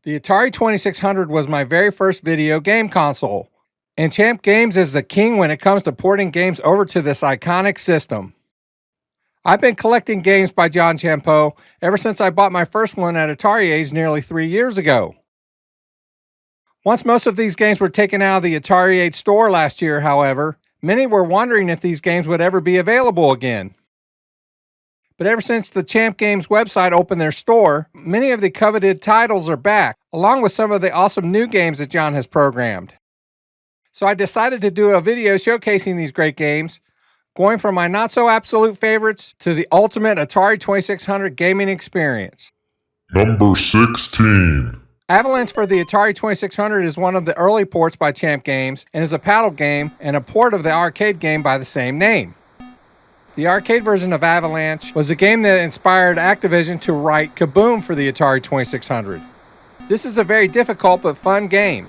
The Atari 2600 was my very first video game console, and Champ Games is the king when it comes to porting games over to this iconic system. I've been collecting games by John Champeau ever since I bought my first one at Atari age nearly 3 years ago. Once most of these games were taken out of the Atari age store last year, however, many were wondering if these games would ever be available again. But ever since the Champ Games website opened their store, many of the coveted titles are back, along with some of the awesome new games that John has programmed. So I decided to do a video showcasing these great games, going from my not-so-absolute favorites to the ultimate Atari 2600 gaming experience. Number 16. Avalanche for the Atari 2600 is one of the early ports by Champ Games and is a paddle game and a port of the arcade game by the same name. The arcade version of Avalanche was the game that inspired Activision to write Kaboom for the Atari 2600. This is a very difficult but fun game.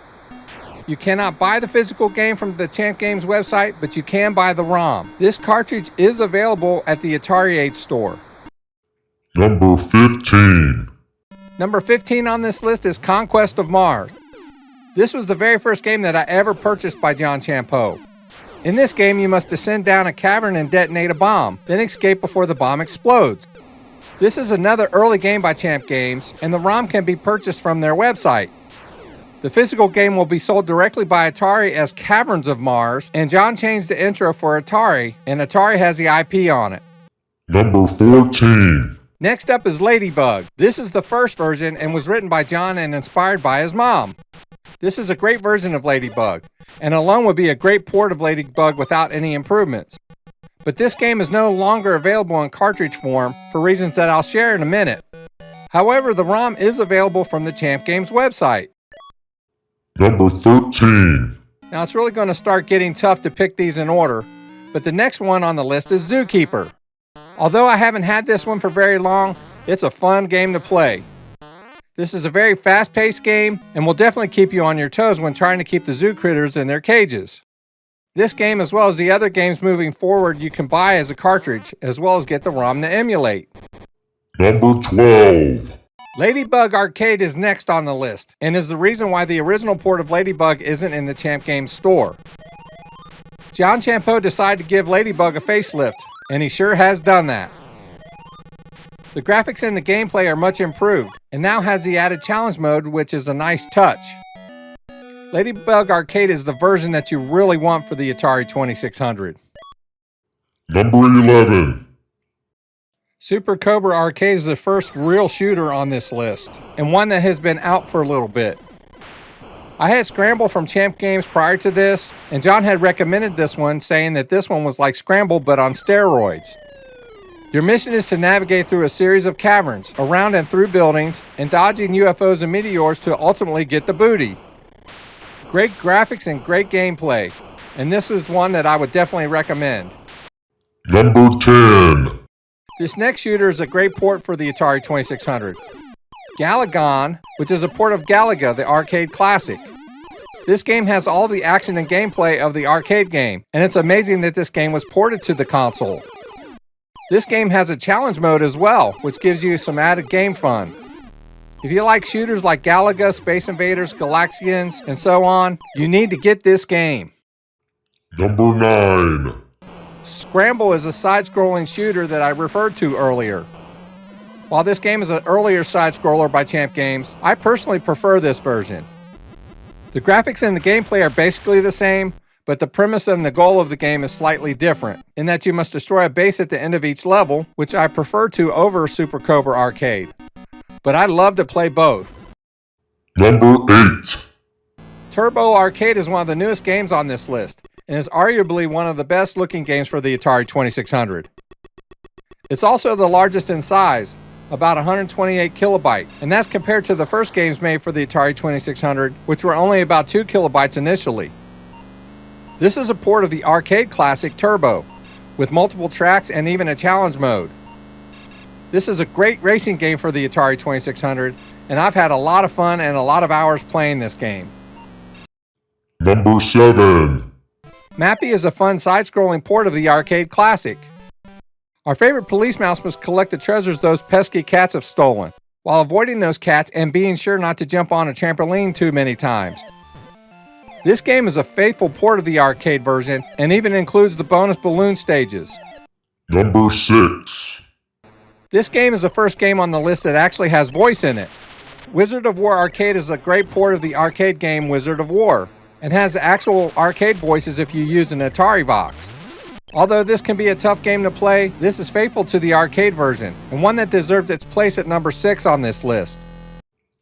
You cannot buy the physical game from the Champ Games website, but you can buy the ROM. This cartridge is available at the Atari Age store. Number 15. Number 15 on this list is Conquest of Mars. This was the very first game that I ever purchased by John Champeau. In this game, you must descend down a cavern and detonate a bomb, then escape before the bomb explodes. This is another early game by Champ Games, and the ROM can be purchased from their website. The physical game will be sold directly by Atari as Caverns of Mars, and John changed the intro for Atari, and Atari has the IP on it. Number 14. Next up is Ladybug. This is the first version and was written by John and inspired by his mom. This is a great version of Ladybug, and alone would be a great port of Ladybug without any improvements. But this game is no longer available in cartridge form for reasons that I'll share in a minute. However, the ROM is available from the Champ Games website. Number 13. Now it's really going to start getting tough to pick these in order, but the next one on the list is Zookeeper. Although I haven't had this one for very long, it's a fun game to play. This is a very fast-paced game and will definitely keep you on your toes when trying to keep the zoo critters in their cages. This game, as well as the other games moving forward, you can buy as a cartridge, as well as get the ROM to emulate. Number 12. Ladybug Arcade is next on the list, and is the reason why the original port of Ladybug isn't in the Champ Games store. John Champeau decided to give Ladybug a facelift, and he sure has done that. The graphics and the gameplay are much improved, and now has the added challenge mode, which is a nice touch. Ladybug Arcade is the version that you really want for the Atari 2600. Number 11. Super Cobra Arcade is the first real shooter on this list, and one that has been out for a little bit. I had Scramble from Champ Games prior to this, and John had recommended this one, saying that this one was like Scramble but on steroids. Your mission is to navigate through a series of caverns, around and through buildings, and dodging UFOs and meteors to ultimately get the booty. Great graphics and great gameplay, and this is one that I would definitely recommend. Number 10. This next shooter is a great port for the Atari 2600. Galagon, which is a port of Galagon, the arcade classic. This game has all the action and gameplay of the arcade game, and it's amazing that this game was ported to the console. This game has a challenge mode as well, which gives you some added game fun. If you like shooters like Galaga, Space Invaders, Galaxians, and so on, you need to get this game. Number 9. Scramble is a side-scrolling shooter that I referred to earlier. While this game is an earlier side-scroller by Champ Games, I personally prefer this version. The graphics and the gameplay are basically the same, but the premise and the goal of the game is slightly different, in that you must destroy a base at the end of each level, which I prefer to over Super Cobra Arcade. But I love to play both. Number 8. Turbo Arcade is one of the newest games on this list, and is arguably one of the best looking games for the Atari 2600. It's also the largest in size, about 128 kilobytes, and that's compared to the first games made for the Atari 2600, which were only about 2 kilobytes initially. This is a port of the arcade classic Turbo, with multiple tracks and even a challenge mode. This is a great racing game for the Atari 2600, and I've had a lot of fun and a lot of hours playing this game. Number 7. Mappy is a fun side-scrolling port of the arcade classic. Our favorite police mouse must collect the treasures those pesky cats have stolen. while avoiding those cats and being sure not to jump on a trampoline too many times. This game is a faithful port of the arcade version and even includes the bonus balloon stages. Number 6. This game is the first game on the list that actually has voice in it. Wizard of Wor Arcade is a great port of the arcade game Wizard of Wor, and has actual arcade voices if you use an Atari box. Although this can be a tough game to play, this is faithful to the arcade version, and one that deserves its place at number 6 on this list.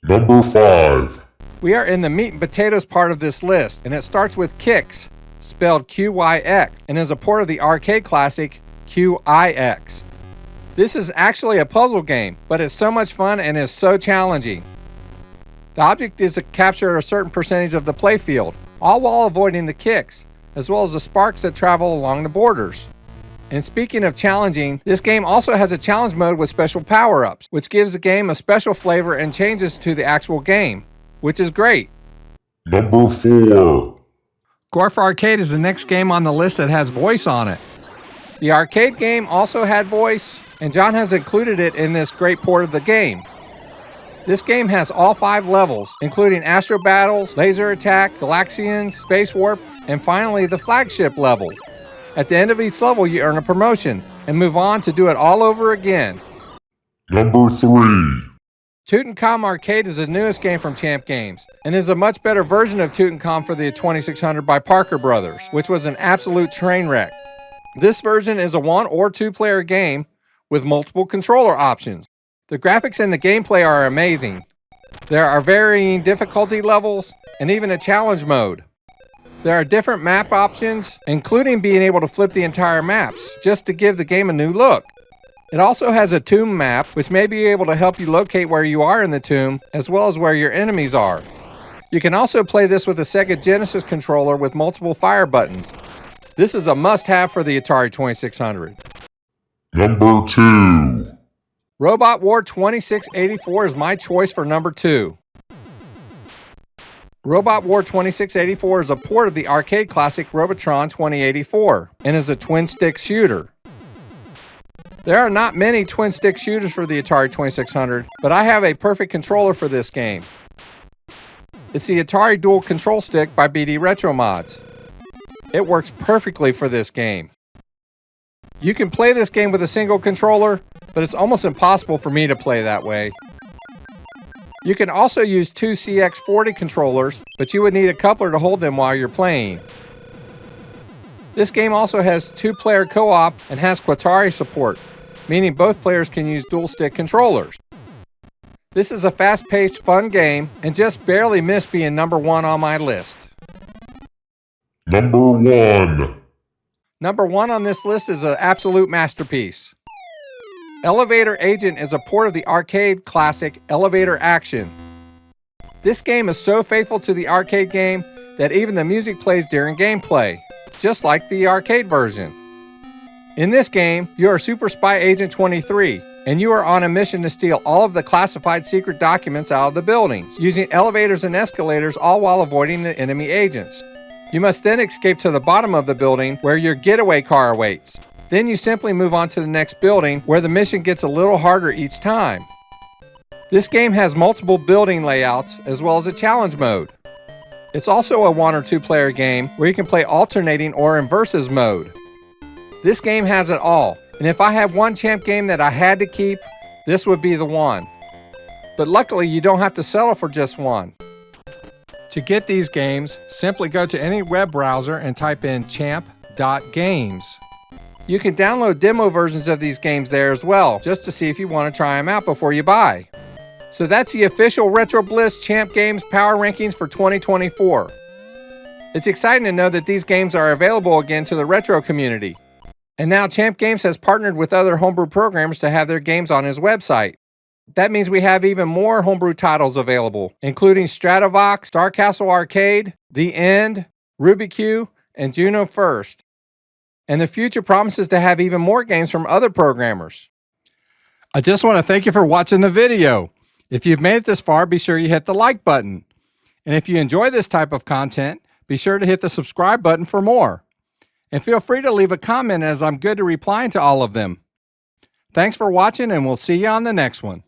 Number 5. We are in the meat and potatoes part of this list, and it starts with Qix, spelled Q-Y-X, and is a port of the arcade classic Q-I-X. This is actually a puzzle game, but it's so much fun and is so challenging. The object is to capture a certain percentage of the playfield, all while avoiding the Qix, as well as the sparks that travel along the borders. And speaking of challenging, this game also has a challenge mode with special power-ups, which gives the game a special flavor and changes to the actual game, which is great. Number 4. Gorf Arcade is the next game on the list that has voice on it. The arcade game also had voice, and John has included it in this great port of the game. This game has all 5 levels, including Astro Battles, Laser Attack, Galaxians, Space Warp, and finally the flagship level. At the end of each level, you earn a promotion and move on to do it all over again. Number 3. Tutankham Arcade is the newest game from Champ Games, and is a much better version of Tutankham for the 2600 by Parker Brothers, which was an absolute train wreck. This version is a 1 or 2 player game with multiple controller options. The graphics and the gameplay are amazing. There are varying difficulty levels and even a challenge mode. There are different map options, including being able to flip the entire maps, just to give the game a new look. It also has a tomb map, which may be able to help you locate where you are in the tomb, as well as where your enemies are. You can also play this with a Sega Genesis controller with multiple fire buttons. This is a must-have for the Atari 2600. Number 2. Robot Wars 2684 is my choice for number 2. Robot Wars 2684 is a port of the arcade classic Robotron 2084 and is a twin-stick shooter. There are not many twin-stick shooters for the Atari 2600, but I have a perfect controller for this game. It's the Atari Dual Control Stick by BD Retro Mods. It works perfectly for this game. You can play this game with a single controller, but it's almost impossible for me to play that way. You can also use 2 CX40 controllers, but you would need a coupler to hold them while you're playing. This game also has 2-player co-op and has Qatari support, meaning both players can use dual-stick controllers. This is a fast-paced, fun game, and just barely missed being number 1 on my list. Number 1. Number 1 on this list is an absolute masterpiece. Elevator Agent is a port of the arcade classic Elevator Action. This game is so faithful to the arcade game that even the music plays during gameplay, just like the arcade version. In this game, you are Super Spy Agent 23, and you are on a mission to steal all of the classified secret documents out of the buildings, using elevators and escalators, all while avoiding the enemy agents. You must then escape to the bottom of the building where your getaway car awaits. Then you simply move on to the next building where the mission gets a little harder each time. This game has multiple building layouts as well as a challenge mode. It's also a 1 or 2 player game where you can play alternating or in versus mode. This game has it all, and if I had one Champ game that I had to keep, this would be the one. But luckily you don't have to settle for just one. To get these games, simply go to any web browser and type in champ.games. You can download demo versions of these games there as well, just to see if you want to try them out before you buy. So that's the official Retro Bliss Champ Games Power Rankings for 2024. It's exciting to know that these games are available again to the retro community. And now Champ Games has partnered with other homebrew programmers to have their games on his website. That means we have even more homebrew titles available, including Stratovox, Star Castle Arcade, The End, Rubik's, and Juno First. And the future promises to have even more games from other programmers. I just want to thank you for watching the video. If you've made it this far, be sure you hit the like button. And if you enjoy this type of content, be sure to hit the subscribe button for more. And feel free to leave a comment, as I'm good to replying to all of them. Thanks for watching, and we'll see you on the next one.